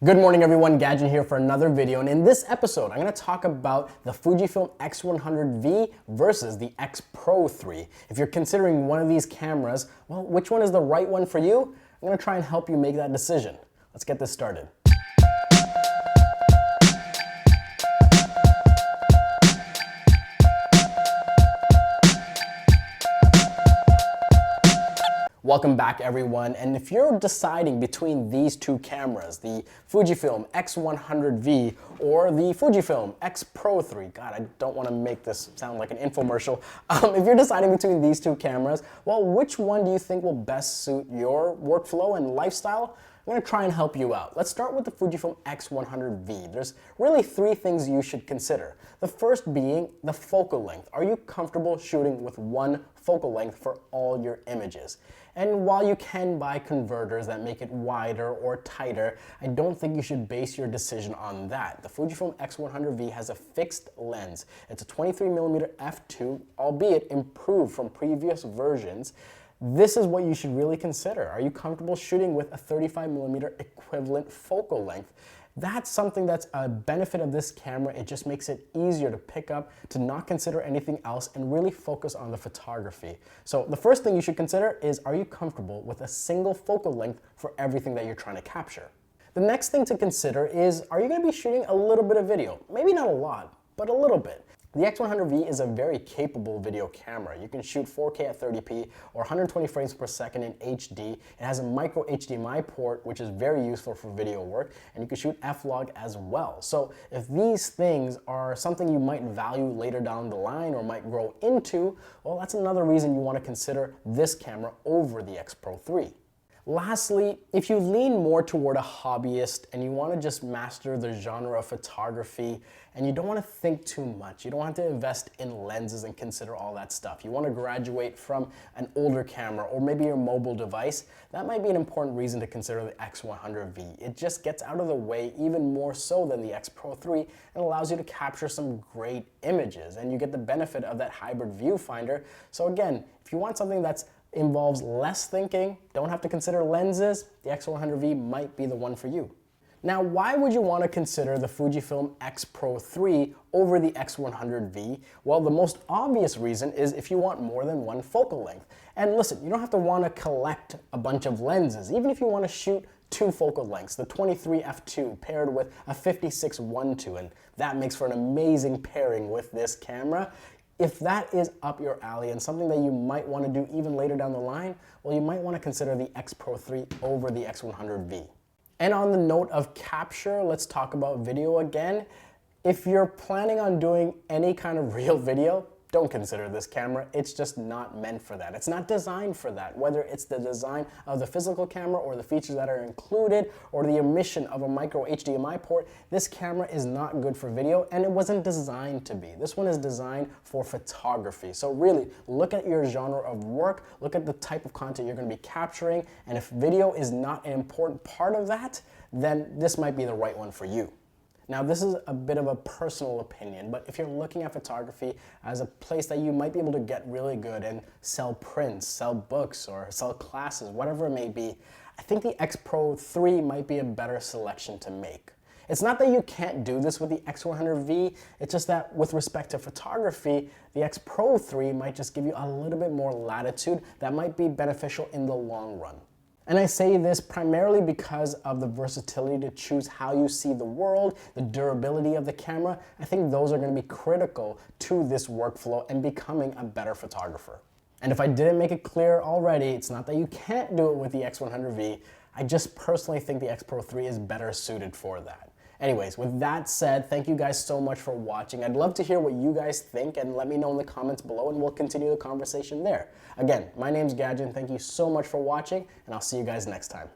Good morning everyone, Gajan here for another video, and in this episode I'm going to talk about the Fujifilm X100V versus the X-Pro3. If you're considering one of these cameras, well, which one is the right one for you? I'm going to try and help you make that decision. Let's get this started. Welcome back everyone, and if you're deciding between these two cameras, the Fujifilm X100V or the Fujifilm X-Pro3, God, I don't want to make this sound like an infomercial. If you're deciding between these two cameras, well, which one do you think will best suit your workflow and lifestyle? I'm going to try and help you out. Let's start with the Fujifilm X100V. There's really three things you should consider. The first being the focal length. Are you comfortable shooting with one focal length for all your images? And while you can buy converters that make it wider or tighter, I don't think you should base your decision on that. The Fujifilm X100V has a fixed lens. It's a 23mm f2, albeit improved from previous versions. This is what you should really consider. Are you comfortable shooting with a 35mm equivalent focal length? That's something that's a benefit of this camera. It just makes it easier to pick up, to not consider anything else, and really focus on the photography. So the first thing you should consider is, are you comfortable with a single focal length for everything that you're trying to capture? The next thing to consider is, are you going to be shooting a little bit of video? Maybe not a lot, but a little bit. The X100V is a very capable video camera. You can shoot 4K at 30p or 120 frames per second in HD. It has a micro HDMI port, which is very useful for video work, and you can shoot F-Log as well. So if these things are something you might value later down the line or might grow into, well, that's another reason you want to consider this camera over the X-Pro3. Lastly, if you lean more toward a hobbyist and you want to just master the genre of photography and you don't want to think too much, you don't want to invest in lenses and consider all that stuff, you want to graduate from an older camera or maybe your mobile device, that might be an important reason to consider the X100V. It just gets out of the way even more so than the X-Pro3 and allows you to capture some great images, and you get the benefit of that hybrid viewfinder. So again, if you want something that's involves less thinking, don't have to consider lenses, the X100V might be the one for you. Now, why would you want to consider the Fujifilm X-Pro3 over the X100V? Well, the most obvious reason is if you want more than one focal length. And listen, you don't have to want to collect a bunch of lenses. Even if you want to shoot two focal lengths, the 23 f2 paired with a 56 1.2, and that makes for an amazing pairing with this camera. If that is up your alley and something that you might want to do even later down the line, well, you might want to consider the X-Pro3 over the X100V. And on the note of capture, let's talk about video again. If you're planning on doing any kind of real video, don't consider this camera. It's just not meant for that. It's not designed for that. Whether it's the design of the physical camera or the features that are included or the omission of a micro HDMI port, this camera is not good for video, and it wasn't designed to be. This one is designed for photography. So really, look at your genre of work, look at the type of content you're going to be capturing, and if video is not an important part of that, then this might be the right one for you. Now, this is a bit of a personal opinion, but if you're looking at photography as a place that you might be able to get really good and sell prints, sell books, or sell classes, whatever it may be, I think the X-Pro3 might be a better selection to make. It's not that you can't do this with the X100V, it's just that with respect to photography, the X-Pro3 might just give you a little bit more latitude that might be beneficial in the long run. And I say this primarily because of the versatility to choose how you see the world, the durability of the camera. I think those are going to be critical to this workflow and becoming a better photographer. And if I didn't make it clear already, it's not that you can't do it with the X100V. I just personally think the X-Pro3 is better suited for that. Anyways, with that said, thank you guys so much for watching. I'd love to hear what you guys think, and let me know in the comments below and we'll continue the conversation there. Again, my name's Gajan. Thank you so much for watching, and I'll see you guys next time.